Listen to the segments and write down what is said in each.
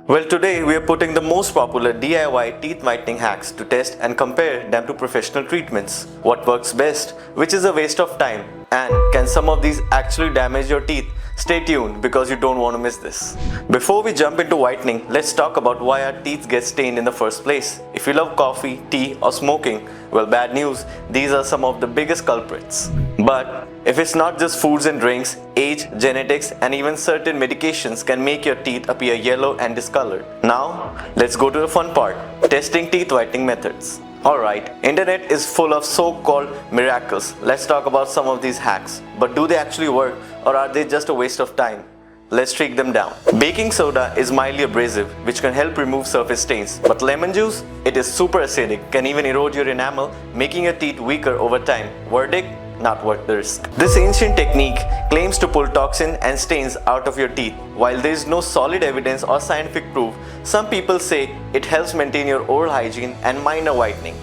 Well, today we are putting the most popular DIY teeth whitening hacks to test and compare them to professional treatments. What works best, which is a waste of time, and can some of these actually damage your teeth? Stay tuned because you don't want to miss this. Before we jump into whitening, let's talk about why our teeth get stained in the first place. If you love coffee, tea, or smoking, well, bad news, these are some of the biggest culprits. But if it's not just foods and drinks, age, genetics, and even certain medications can make your teeth appear yellow and discolored. Now, let's go to the fun part, testing teeth whitening methods. Alright, internet is full of so-called miracles. Let's talk about some of these hacks. But do they actually work, or are they just a waste of time? Let's track them down. Baking soda is mildly abrasive, which can help remove surface stains. But lemon juice, it is super acidic, can even erode your enamel, making your teeth weaker over time. Verdict? Not worth the risk. This ancient technique claims to pull toxin and stains out of your teeth. While there is no solid evidence or scientific proof, some people say it helps maintain your oral hygiene and minor whitening.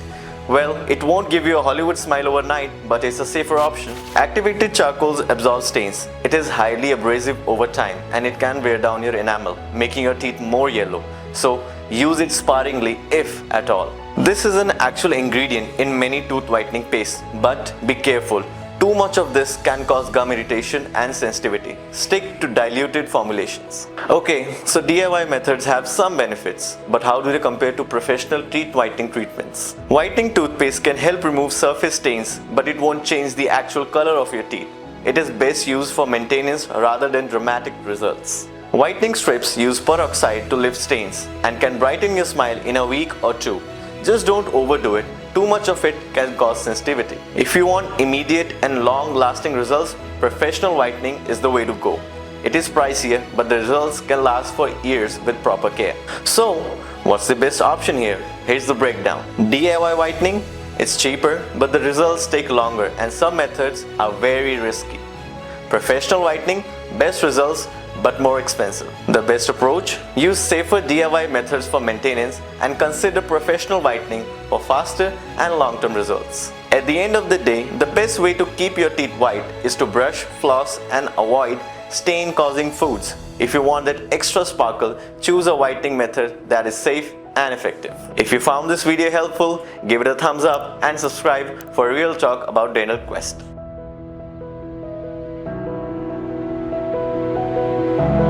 Well, it won't give you a Hollywood smile overnight, but it's a safer option. Activated charcoals absorb stains. It is highly abrasive over time and it can wear down your enamel, making your teeth more yellow. So, use it sparingly if at all. This is an actual ingredient in many tooth whitening pastes, but be careful. Too much of this can cause gum irritation and sensitivity. Stick to diluted formulations. Okay, so DIY methods have some benefits, but how do they compare to professional teeth whitening treatments? Whitening toothpaste can help remove surface stains, but it won't change the actual color of your teeth. It is best used for maintenance rather than dramatic results. Whitening strips use peroxide to lift stains and can brighten your smile in a week or two. Just don't overdo it. Too much of it can cause sensitivity. If you want immediate and long-lasting results, professional whitening is the way to go. It is pricier, but the results can last for years with proper care. So, what's the best option here? Here's the breakdown. DIY whitening, it's cheaper, but the results take longer and some methods are very risky. Professional whitening, best results, but more expensive. The best approach? Use safer DIY methods for maintenance and consider professional whitening for faster and long-term results. At the end of the day, the best way to keep your teeth white is to brush, floss, and avoid stain-causing foods. If you want that extra sparkle, choose a whitening method that is safe and effective. If you found this video helpful, give it a thumbs up and subscribe for real talk about Dentalquest.